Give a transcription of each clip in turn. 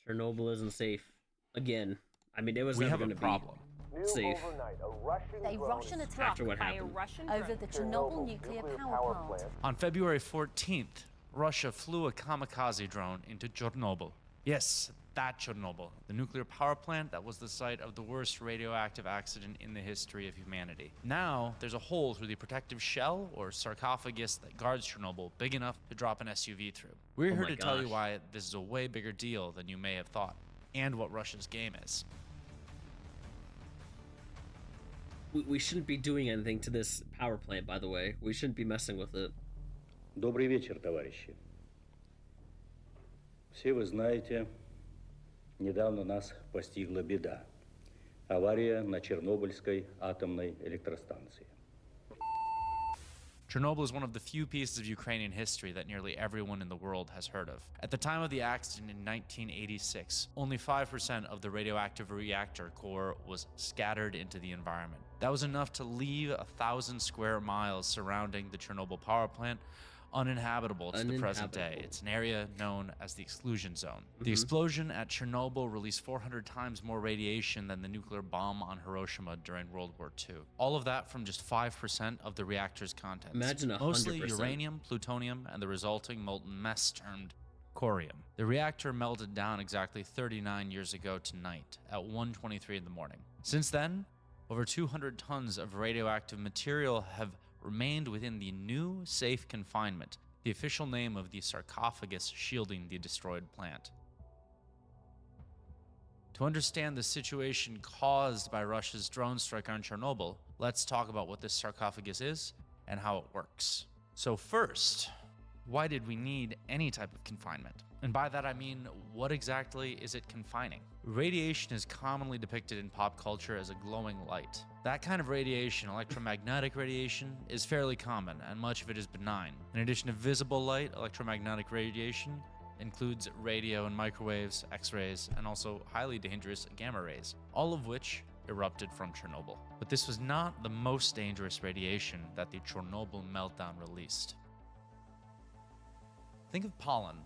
Chernobyl isn't safe. Again. I mean, it was We never have a going to problem. be safe. Overnight, a Russian attack After what by a happened. Russian over drone. the Chernobyl nuclear power plant. On February 14th, Russia flew a kamikaze drone into Chernobyl. Yes, that Chernobyl, the nuclear power plant that was the site of the worst radioactive accident in the history of humanity. Now, there's a hole through the protective shell or sarcophagus that guards Chernobyl big enough to drop an SUV through. We're Oh here my to tell you gosh. why this is a way bigger deal than you may have thought, and what Russia's game is. We shouldn't be doing anything to this power plant, by the way. We shouldn't be messing with it. Добрый вечер, товарищи. Все вы знаете, недавно нас постигла беда. Авария на Чернобыльской атомной электростанции. Chernobyl is one of the few pieces of Ukrainian history that nearly everyone in the world has heard of. At the time of the accident in 1986, only 5% of the radioactive reactor core was scattered into the environment. That was enough to leave 1,000 square miles surrounding the Chernobyl power plant uninhabitable to the present day. It's an area known as the exclusion zone. The explosion at Chernobyl released 400 times more radiation than the nuclear bomb on Hiroshima during World War II. All of that from just 5% of the reactor's contents. Imagine 100%. Mostly uranium, plutonium, and the resulting molten mess termed corium. The reactor melted down exactly 39 years ago tonight at 1:23 in the morning. Since then, over 200 tons of radioactive material have remained within the new safe confinement, the official name of the sarcophagus shielding the destroyed plant. To understand the situation caused by Russia's drone strike on Chernobyl, let's talk about what this sarcophagus is and how it works. So first, why did we need any type of confinement? And by that I mean, what exactly is it confining? Radiation is commonly depicted in pop culture as a glowing light. That kind of radiation, electromagnetic radiation, is fairly common, and much of it is benign. In addition to visible light, electromagnetic radiation includes radio and microwaves, X-rays, and also highly dangerous gamma rays, all of which erupted from Chernobyl. But this was not the most dangerous radiation that the Chernobyl meltdown released. Think of pollen,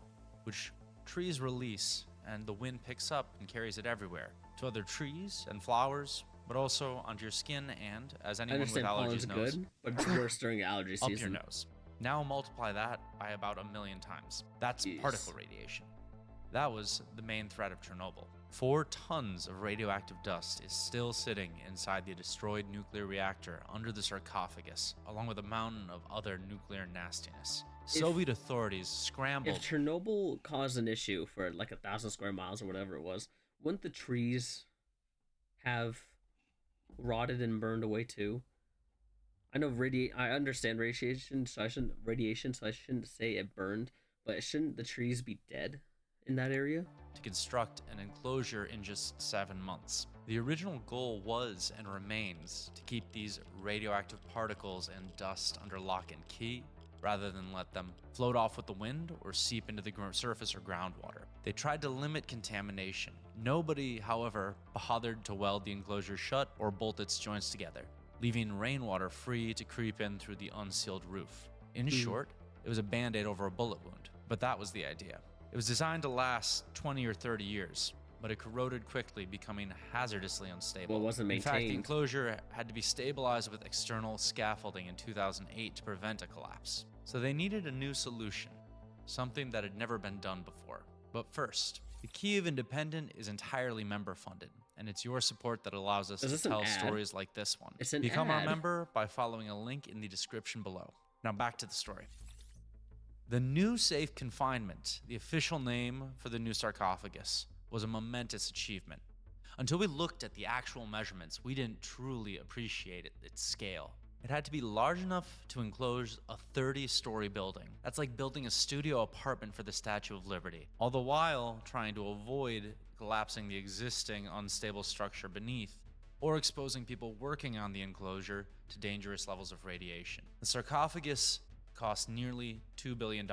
which trees release and the wind picks up and carries it everywhere, to other trees and flowers, but also onto your skin and, as I anyone with understand allergies pollen's knows, good, but it's worse during allergy up season. your nose. Now multiply that by about 1,000,000 times. That's Jeez. particle radiation. That was the main threat of Chernobyl. 4 tons of radioactive dust is still sitting inside the destroyed nuclear reactor under the sarcophagus, along with a mountain of other nuclear nastiness. Soviet authorities scrambled. If Chernobyl caused an issue for like 1,000 square miles or whatever it was, wouldn't the trees have rotted and burned away too? I know I understand radiation, so I shouldn't say it burned, but shouldn't the trees be dead in that area? To construct an enclosure in just 7 months. The original goal was and remains to keep these radioactive particles and dust under lock and key, rather than let them float off with the wind or seep into the surface or groundwater. They tried to limit contamination. Nobody, however, bothered to weld the enclosure shut or bolt its joints together, leaving rainwater free to creep in through the unsealed roof. In short, it was a band-aid over a bullet wound, but that was the idea. It was designed to last 20 or 30 years, but it corroded quickly, becoming hazardously unstable. Well, it wasn't In fact, the maintained. enclosure had to be stabilized with external scaffolding in 2008 to prevent a collapse. So they needed a new solution, something that had never been done before. But first, the Kyiv Independent is entirely member-funded, and it's your support that allows us Is to this an tell ad? stories like this one. It's an Become our ad. member by following a link in the description below. Now back to the story. The new safe confinement, the official name for the new sarcophagus, was a momentous achievement. Until we looked at the actual measurements, we didn't truly appreciate its scale. It had to be large enough to enclose a 30-story building. That's like building a studio apartment for the Statue of Liberty, all the while trying to avoid collapsing the existing unstable structure beneath or exposing people working on the enclosure to dangerous levels of radiation. The sarcophagus cost nearly $2 billion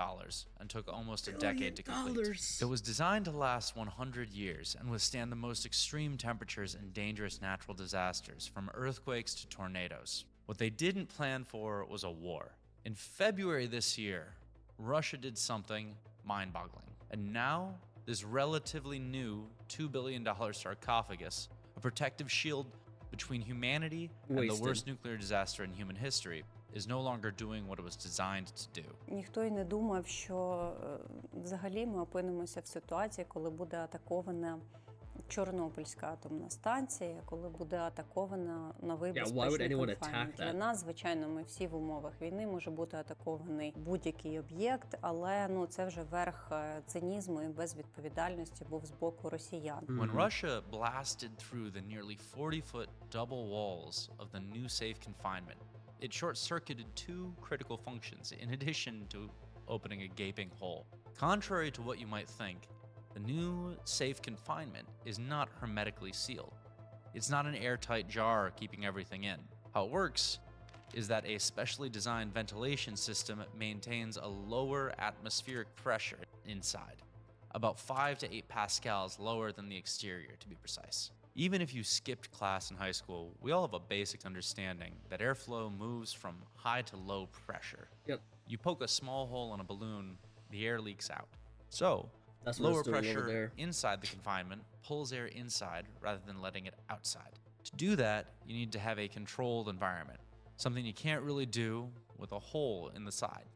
and took almost a decade to complete. It was designed to last 100 years and withstand the most extreme temperatures and dangerous natural disasters, from earthquakes to tornadoes. What they didn't plan for was a war. In February this year, Russia did something mind-boggling. And now, this relatively new $2 billion sarcophagus, a protective shield between humanity and the Wasted. worst nuclear disaster in human history, is no longer doing what it was designed to do. Ніхто й не думав, що взагалі ми опинимося в ситуації, коли буде атакована Чорнобильська атомна станція, коли буде атакована новий Yeah, why would безпечний anyone конфайнмент. attack Для that? нас, звичайно, ми всі в умовах війни може бути атакований будь-який об'єкт, але це вже верх цинізму і безвідповідальності був з боку росіян. When Russia blasted through the nearly 40-foot double walls of the new safe confinement, it short-circuited two critical functions in addition to opening a gaping hole. Contrary to what you might think, the new safe confinement is not hermetically sealed. It's not an airtight jar keeping everything in. How it works is that a specially designed ventilation system maintains a lower atmospheric pressure inside, about 5 to 8 pascals lower than the exterior, to be precise. Even if you skipped class in high school, we all have a basic understanding that airflow moves from high to low pressure. Yep. You poke a small hole in a balloon, the air leaks out. So, That's what lower it's doing over pressure there. inside the confinement pulls air inside rather than letting it outside. To do that, you need to have a controlled environment, something you can't really do with a hole in the side.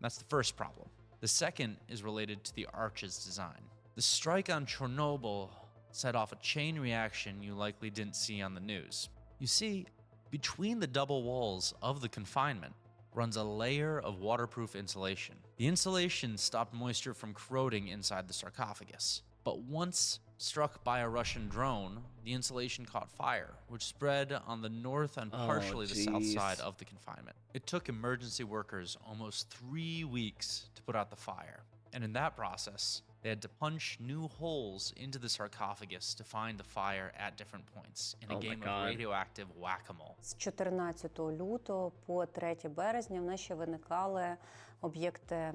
That's the first problem. The second is related to the arch's design. The strike on Chernobyl set off a chain reaction you likely didn't see on the news. You see, between the double walls of the confinement runs a layer of waterproof insulation. The insulation stopped moisture from corroding inside the sarcophagus. But once struck by a Russian drone, the insulation caught fire, which spread on the north and partially the south jeez. side of the confinement. It took emergency workers almost 3 weeks to put out the fire. And in that process, they had to punch new holes into the sarcophagus to find the fire at different points in a Oh my game of God. radioactive whack-a-mole. З 14 лютого по 3 березня в нас ще виникали об'єкти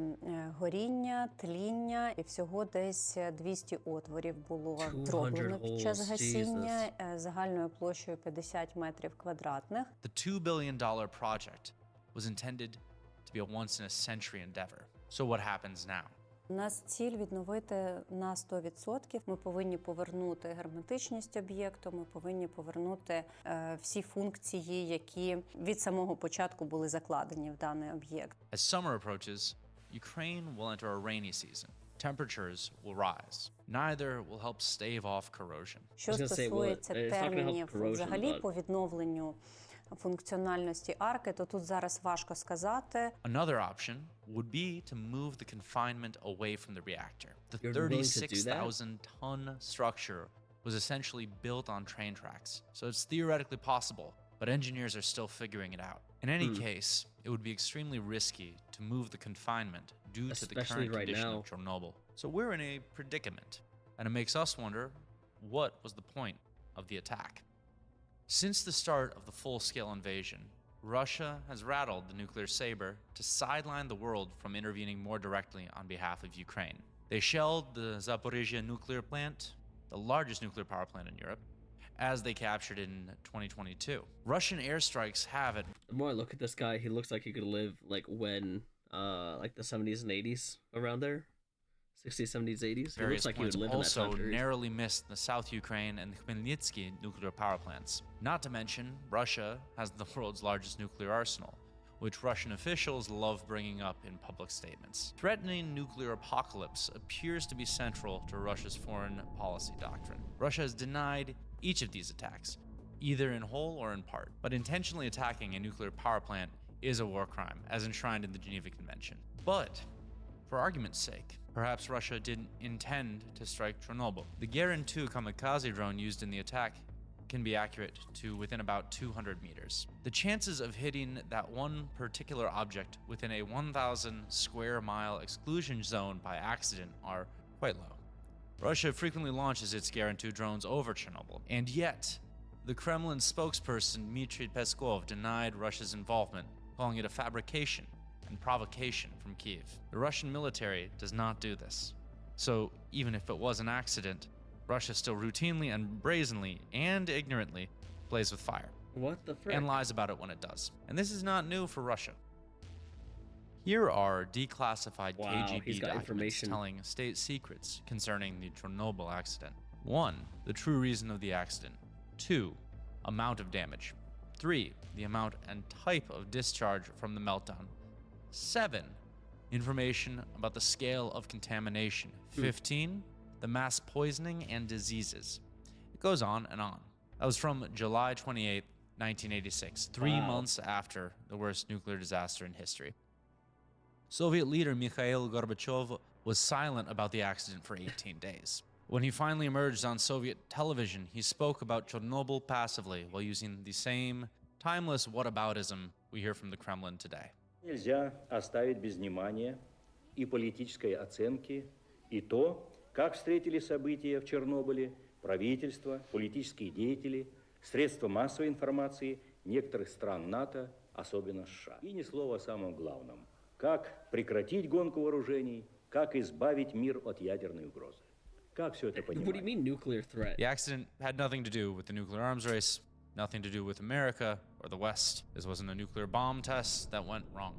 горіння, тління, і всього десь 200 отворів було 200 зроблено під час holes, гасіння загальною площею 50 метрів квадратних. The $2 billion project was intended to be a once-in-a-century endeavor. So what happens now? У нас ціль відновити на 100%. Ми повинні повернути герметичність об'єкту, ми повинні повернути всі функції, які від самого початку були закладені в даний об'єкт. As summer approaches, Ukraine will enter a rainy season. Temperatures will rise. Neither will help stave off corrosion. Що I was gonna say, well, стосується it's not gonna help термінів corrosion, взагалі but- по відновленню функціональності арки, то тут зараз важко сказати. Another option would be to move the confinement away from the reactor. The You're willing to do that? 36,000-ton structure was essentially built on train tracks, so it's theoretically possible, but engineers are still figuring it out. In any case, it would be extremely risky to move the confinement due to the Especially current right condition now. of Chernobyl. So we're in a predicament, and it makes us wonder, what was the point of the attack? Since the start of the full-scale invasion, Russia has rattled the nuclear saber to sideline the world from intervening more directly on behalf of Ukraine. They shelled the Zaporizhia nuclear plant, the largest nuclear power plant in Europe, as they captured it in 2022. Russian airstrikes have it. The more I look at this guy, he looks like he could live like when, like the 70s and 80s, around there, 60s, 70s, 80s. He Various looks like he points would live in that also time period. narrowly missed the South Ukraine and Khmelnytsky nuclear power plants. Not to mention, Russia has the world's largest nuclear arsenal, which Russian officials love bringing up in public statements. Threatening nuclear apocalypse appears to be central to Russia's foreign policy doctrine. Russia has denied each of these attacks, either in whole or in part. But intentionally attacking a nuclear power plant is a war crime, as enshrined in the Geneva Convention. But, for argument's sake, perhaps Russia didn't intend to strike Chernobyl. The Gerin 2 kamikaze drone used in the attack can be accurate to within about 200 meters. The chances of hitting that one particular object within a 1,000 square mile exclusion zone by accident are quite low. Russia frequently launches its Gerin 2 drones over Chernobyl, and yet the Kremlin spokesperson Dmitry Peskov denied Russia's involvement, calling it a fabrication and provocation from Kyiv. The Russian military does not do this. So even if it was an accident, Russia still routinely and brazenly and ignorantly plays with fire What the frick? and lies about it when it does. And this is not new for Russia. Here are declassified Wow, he's KGB got documents information. telling state secrets concerning the Chernobyl accident. 1. The true reason of the accident. 2. Amount of damage. 3. The amount and type of discharge from the meltdown. 7. Information about the scale of contamination. 15. The mass poisoning and diseases. It goes on and on. That was from July 28, 1986, 3 Wow. months after the worst nuclear disaster in history. Soviet leader Mikhail Gorbachev was silent about the accident for 18 days. When he finally emerged on Soviet television, he spoke about Chernobyl passively while using the same timeless whataboutism we hear from the Kremlin today. Нельзя оставить без внимания и политической оценки, и то, как встретили события в Чернобыле правительство, политические деятели, средства массовой информации некоторых стран НАТО, особенно США. И ни слова о самом главном. Как прекратить гонку вооружений, как избавить мир от ядерной угрозы. Как все это What do you понимать? mean nuclear threat? The accident had nothing to do with the nuclear arms race, nothing to do with America or the West. This wasn't a nuclear bomb test that went wrong.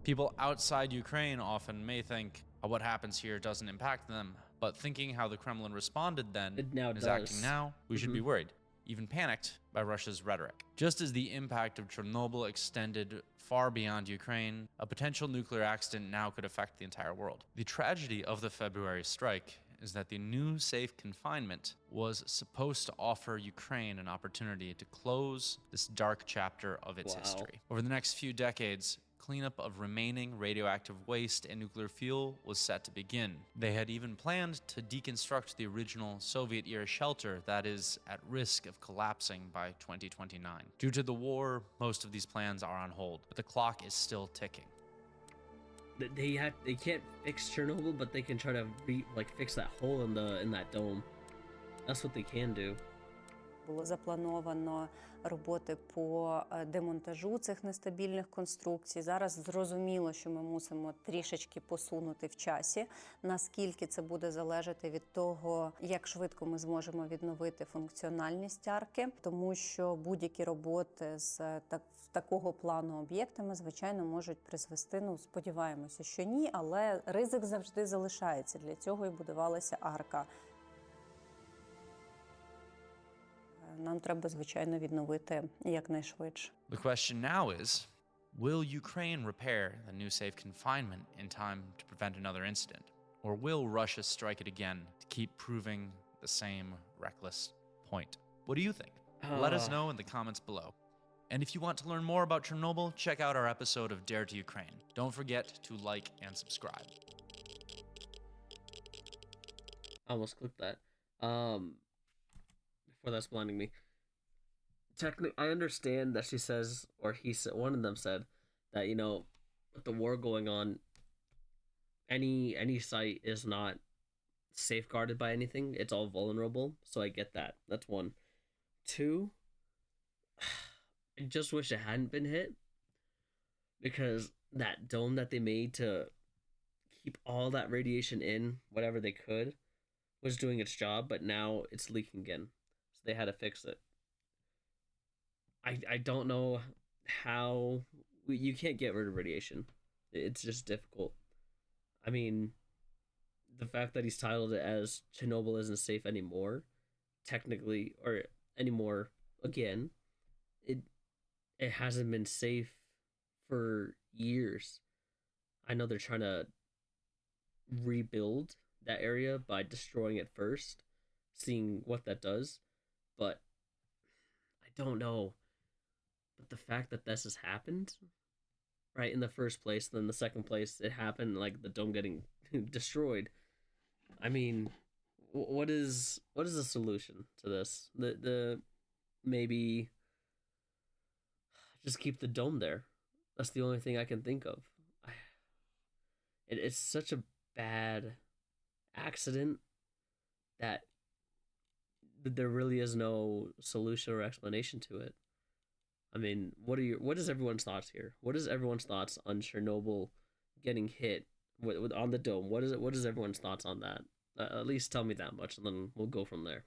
People outside Ukraine often may think what happens here doesn't impact them, but thinking how the Kremlin responded then It now and is does. acting now, we should be worried, even panicked by Russia's rhetoric. Just as the impact of Chernobyl extended far beyond Ukraine, a potential nuclear accident now could affect the entire world. The tragedy of the February strike is that the new safe confinement was supposed to offer Ukraine an opportunity to close this dark chapter of its Wow. history. Over the next few decades, cleanup of remaining radioactive waste and nuclear fuel was set to begin. They had even planned to deconstruct the original Soviet-era shelter that is at risk of collapsing by 2029. Due to the war, most of these plans are on hold, but the clock is still ticking. They can't fix Chernobyl, but they can try to fix that hole in that dome. That's what they can do. Було заплановано роботи по демонтажу цих нестабільних конструкцій. Зараз зрозуміло, що ми мусимо трішечки посунути в часі. Наскільки це буде залежати від того, як швидко ми зможемо відновити функціональність арки, тому що будь-які роботи з такого плану об'єктами, звичайно, можуть призвести, сподіваємося, що ні, але ризик завжди залишається. Для цього і будувалася арка. Нам треба, звичайно, відновити якнайшвидше. The question now is, will Ukraine repair the new safe confinement in time to prevent another incident? Or will Russia strike it again to keep proving the same reckless point? What do you think? Let us know in the comments below. And if you want to learn more about Chernobyl, check out our episode of Dare to Ukraine. Don't forget to like and subscribe. I almost clicked that. Before that's blinding me. Technically, I understand that she says, or he said, one of them said that, with the war going on, any site is not safeguarded by anything. It's all vulnerable. So I get that. That's one. 2, I just wish it hadn't been hit, because that dome that they made to keep all that radiation in, whatever they could, was doing its job, but now it's leaking again. So they had to fix it. I don't know how you can't get rid of radiation. It's just difficult. I mean, the fact that he's titled it as Chernobyl isn't safe anymore, technically, or anymore again, it hasn't been safe for years. I know they're trying to rebuild that area by destroying it first, seeing what that does, but I don't know. But the fact that this has happened, right, in the first place, then the second place, it happened, like the dome getting destroyed. I mean, what is the solution to this? The maybe just keep the dome there. That's the only thing I can think of. It's such a bad accident that there really is no solution or explanation to it. I mean, what is everyone's thoughts here? What is everyone's thoughts on Chernobyl getting hit on the dome? What is everyone's thoughts on that? At least tell me that much, and then we'll go from there.